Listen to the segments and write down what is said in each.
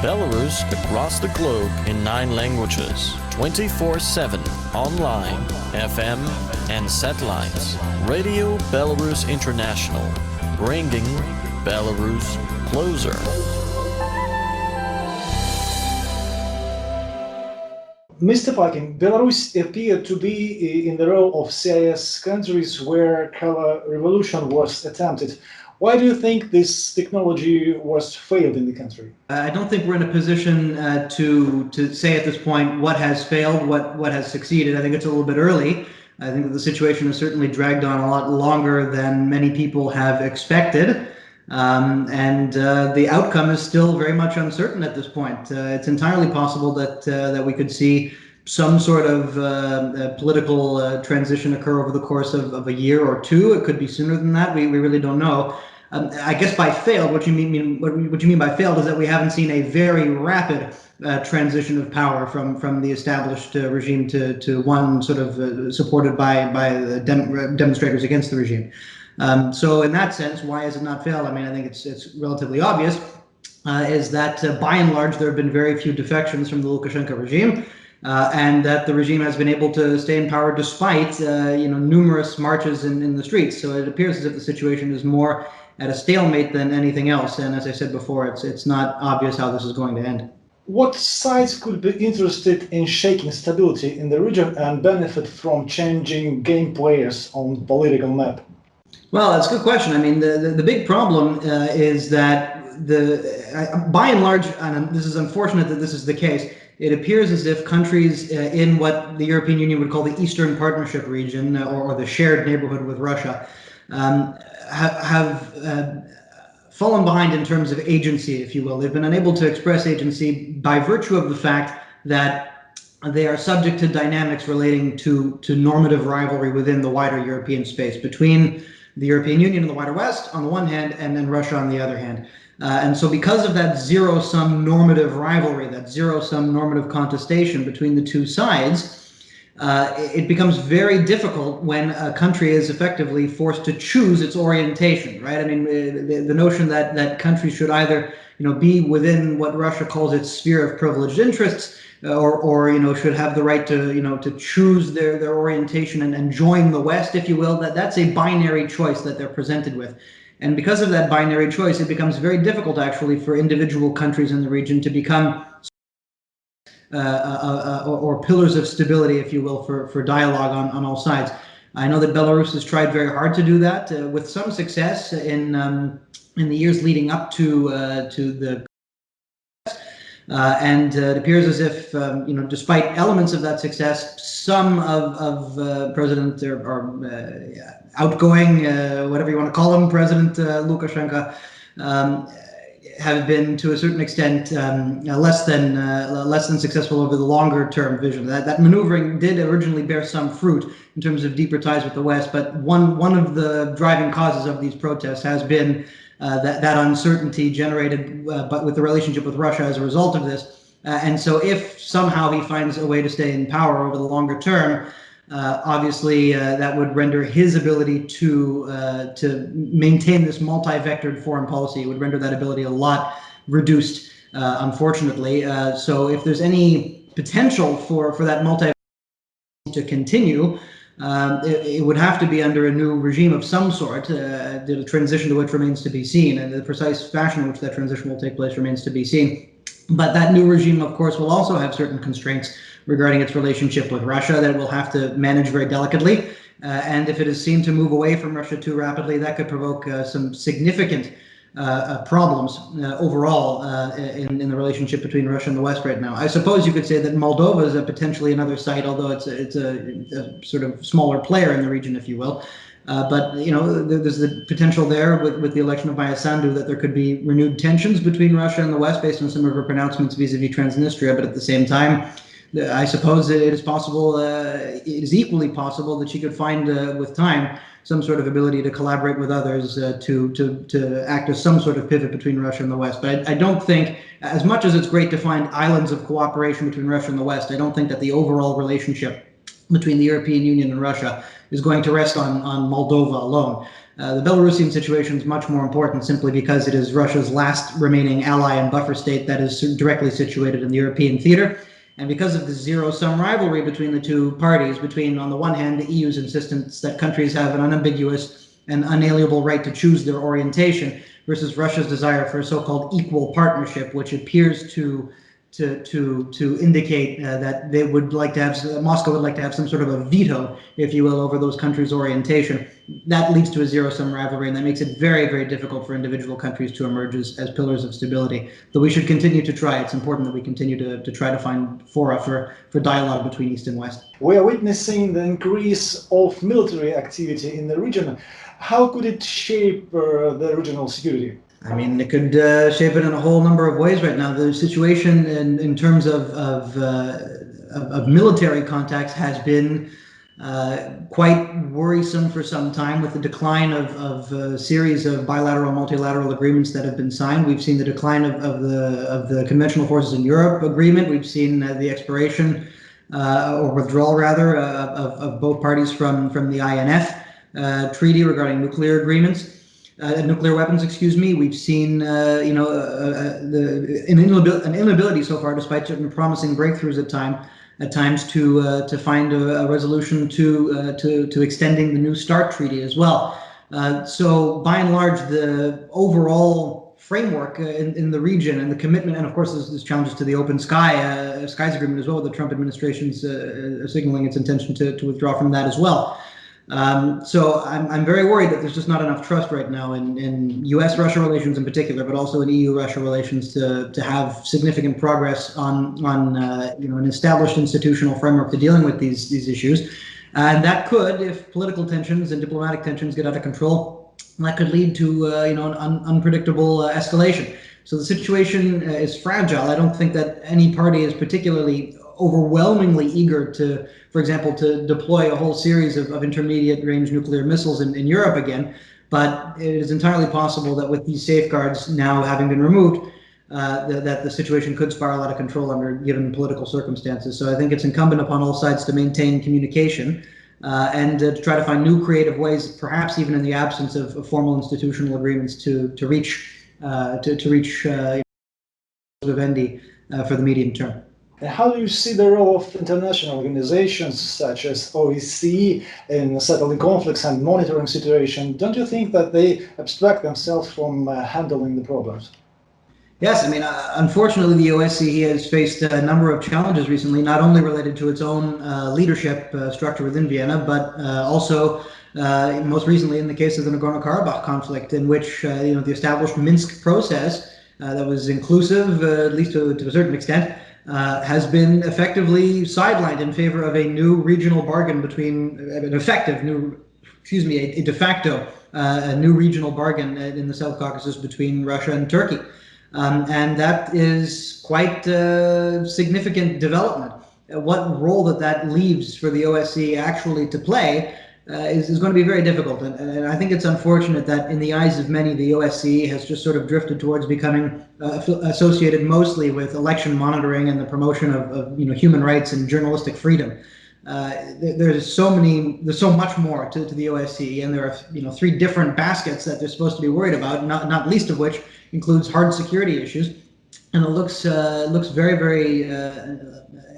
Belarus across the globe in 9 languages, 24/7, online, FM and satellites. Radio Belarus International, bringing Belarus closer. Mr. Paikin, Belarus appeared to be in the row of CIS countries where color revolution was attempted. Why do you think this technology was failed in the country? I don't think we're in a position to say at this point what has failed, what has succeeded. I think it's a little bit early. I think that the situation has certainly dragged on a lot longer than many people have expected. And the outcome is still very much uncertain at this point. It's entirely possible that we could see some sort of political transition occur over the course of a year or two. It could be sooner than that. We really don't know. I guess by failed, what you mean by failed is that we haven't seen a very rapid transition of power from the established regime to one sort of supported by the demonstrators against the regime. So in that sense, why has it not failed? I mean, I think it's relatively obvious, is that by and large there have been very few defections from the Lukashenko regime, and that the regime has been able to stay in power despite numerous marches in the streets. So it appears as if the situation is more at a stalemate than anything else. And as I said before, it's not obvious how this is going to end. What sides could be interested in shaking stability in the region and benefit from changing game players on the political map? Well, that's a good question. I mean, the big problem is that by and large, and this is unfortunate that this is the case, it appears as if countries in what the European Union would call the Eastern Partnership region, or the shared neighborhood with Russia, have fallen behind in terms of agency, if you will. They've been unable to express agency by virtue of the fact that they are subject to dynamics relating to normative rivalry within the wider European space between the European Union and the wider West on the one hand, and then Russia on the other hand. And so because of that zero-sum normative rivalry, that zero-sum normative contestation between the two sides, it becomes very difficult when a country is effectively forced to choose its orientation, right? I mean, the notion that countries should either, be within what Russia calls its sphere of privileged interests, or should have the right to choose their orientation and join the West, if you will. That's a binary choice that they're presented with. And because of that binary choice, it becomes very difficult actually for individual countries in the region to become or pillars of stability, if you will, for dialogue on all sides. I know that Belarus has tried very hard to do that with some success in the years leading up to the and it appears as if, despite elements of that success, some of President or outgoing, whatever you want to call him, President Lukashenko, have been to a certain extent less than successful over the longer term vision. That maneuvering did originally bear some fruit in terms of deeper ties with the West, but one of the driving causes of these protests has been that uncertainty generated but with the relationship with Russia as a result of this. And so if somehow he finds a way to stay in power over the longer term, obviously that would render his ability to maintain this multi-vectored foreign policy, would render that ability a lot reduced, unfortunately. So if there's any potential for that multi to continue, it would have to be under a new regime of some sort, the transition to which remains to be seen, and the precise fashion in which that transition will take place remains to be seen. But that new regime, of course, will also have certain constraints regarding its relationship with Russia that it will have to manage very delicately. And if it is seen to move away from Russia too rapidly, that could provoke some significant problems overall in the relationship between Russia and the West right now. I suppose you could say that Moldova is potentially another site, although it's a sort of smaller player in the region, if you will. But there's the potential there with the election of Maya Sandu that there could be renewed tensions between Russia and the West based on some of her pronouncements vis-a-vis Transnistria. But at the same time, I suppose it is possible, it is equally possible that she could find with time some sort of ability to collaborate with others to act as some sort of pivot between Russia and the West. But I don't think, as much as it's great to find islands of cooperation between Russia and the West, I don't think that the overall relationship between the European Union and Russia is going to rest on Moldova alone. The Belarusian situation is much more important simply because it is Russia's last remaining ally and buffer state that is directly situated in the European theater. And because of the zero-sum rivalry between the two parties, between, on the one hand, the EU's insistence that countries have an unambiguous and unalienable right to choose their orientation, versus Russia's desire for a so-called equal partnership, which appears to indicate that they would like to have, Moscow would like to have some sort of a veto, if you will, over those countries' orientation. That leads to a zero-sum rivalry, and that makes it very, very difficult for individual countries to emerge as pillars of stability. But we should continue to try. It's important that we continue to try to find fora for dialogue between East and West. We are witnessing the increase of military activity in the region. How could it shape the regional security? I mean, it could shape it in a whole number of ways right now. The situation in terms of military contacts has been quite worrisome for some time, with the decline of a series of bilateral, multilateral agreements that have been signed. We've seen the decline of the Conventional Forces in Europe agreement. We've seen the expiration or withdrawal, rather, of both parties from the INF treaty regarding nuclear agreements. Nuclear weapons, excuse me. We've seen, an inability so far, despite certain promising breakthroughs at times, to find a resolution to extending the New START treaty as well. So, by and large, the overall framework in the region and the commitment, and of course, there's challenges to the Open Skies Agreement as well. The Trump administration's signaling its intention to withdraw from that as well. So I'm very worried that there's just not enough trust right now in U.S.-Russia relations in particular, but also in EU-Russia relations to have significant progress on an established institutional framework to dealing with these issues. And that could, if political tensions and diplomatic tensions get out of control, that could lead to an unpredictable escalation. So the situation is fragile. I don't think that any party is particularly overwhelmingly eager to, for example, to deploy a whole series of intermediate range nuclear missiles in Europe again. But it is entirely possible that with these safeguards now having been removed, that the situation could spiral out of control under given political circumstances. So I think it's incumbent upon all sides to maintain communication and to try to find new creative ways, perhaps even in the absence of formal institutional agreements, to reach vivendi for the medium term. And how do you see the role of international organizations such as OSCE in settling conflicts and monitoring situation? Don't you think that they abstract themselves from handling the problems? Yes, I mean, unfortunately, the OSCE has faced a number of challenges recently, not only related to its own leadership structure within Vienna, but also most recently in the case of the Nagorno-Karabakh conflict, in which the established Minsk process that was inclusive, at least to a certain extent, has been effectively sidelined in favor of a new regional bargain between a de facto new regional bargain in the South Caucasus between Russia and Turkey. And that is quite a significant development. What role that leaves for the OSCE actually to play is going to be very difficult. And I think it's unfortunate that in the eyes of many, the OSCE has just sort of drifted towards becoming associated mostly with election monitoring and the promotion of human rights and journalistic freedom. There's so much more to the OSCE, and there are 3 different baskets that they're supposed to be worried about, not least of which includes hard security issues. And it looks very, very.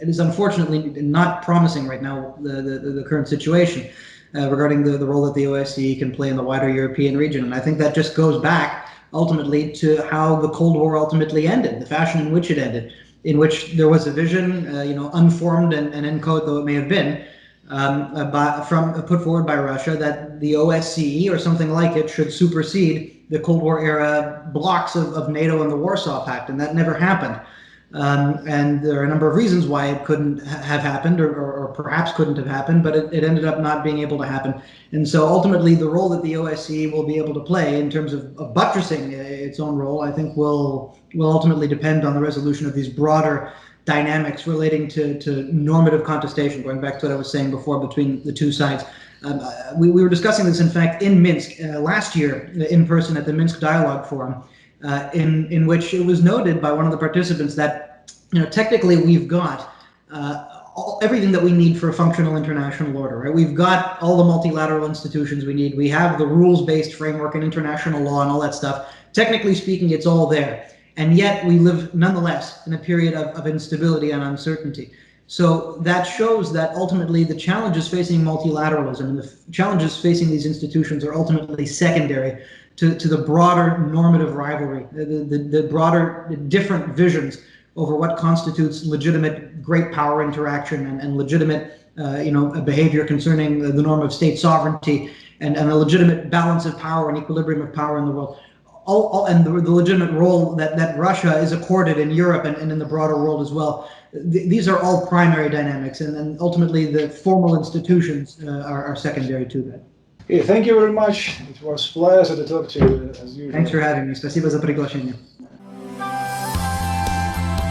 It is unfortunately not promising right now, the current situation regarding the role that the OSCE can play in the wider European region. And I think that just goes back ultimately to how the Cold War ultimately ended, the fashion in which it ended, in which there was a vision, unformed and in code though it may have been, put forward by Russia, that the OSCE or something like it should supersede the Cold War era blocks of NATO and the Warsaw Pact, and that never happened. And there are a number of reasons why it couldn't have happened, or perhaps couldn't have happened, but it ended up not being able to happen. And so ultimately, the role that the OSCE will be able to play in terms of buttressing its own role, I think, will ultimately depend on the resolution of these broader dynamics relating to normative contestation, going back to what I was saying before, between the two sides. We were discussing this, in fact, in Minsk last year, in person at the Minsk Dialogue Forum, in which it was noted by one of the participants that technically we've got everything that we need for a functional international order, right? We've got all the multilateral institutions we need. We have the rules-based framework and international law and all that stuff. Technically speaking, it's all there. And yet we live nonetheless in a period of instability and uncertainty. So that shows that ultimately the challenges facing multilateralism and the challenges facing these institutions are ultimately secondary to the broader normative rivalry, the broader different visions over what constitutes legitimate great power interaction and legitimate behavior concerning the norm of state sovereignty and a legitimate balance of power and equilibrium of power in the world. And the legitimate role that Russia is accorded in Europe and in the broader world as well. These are all primary dynamics, and ultimately the formal institutions are secondary to that. Okay, thank you very much. It was a pleasure to talk to you, as usual. Thanks for having me. Спасибо за приглашение.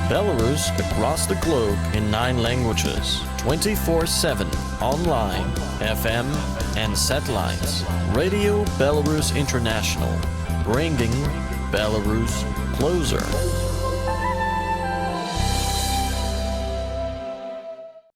Belarus across the globe in 9 languages, 24/7, online, FM and satellites. Radio Belarus International, bringing Belarus closer.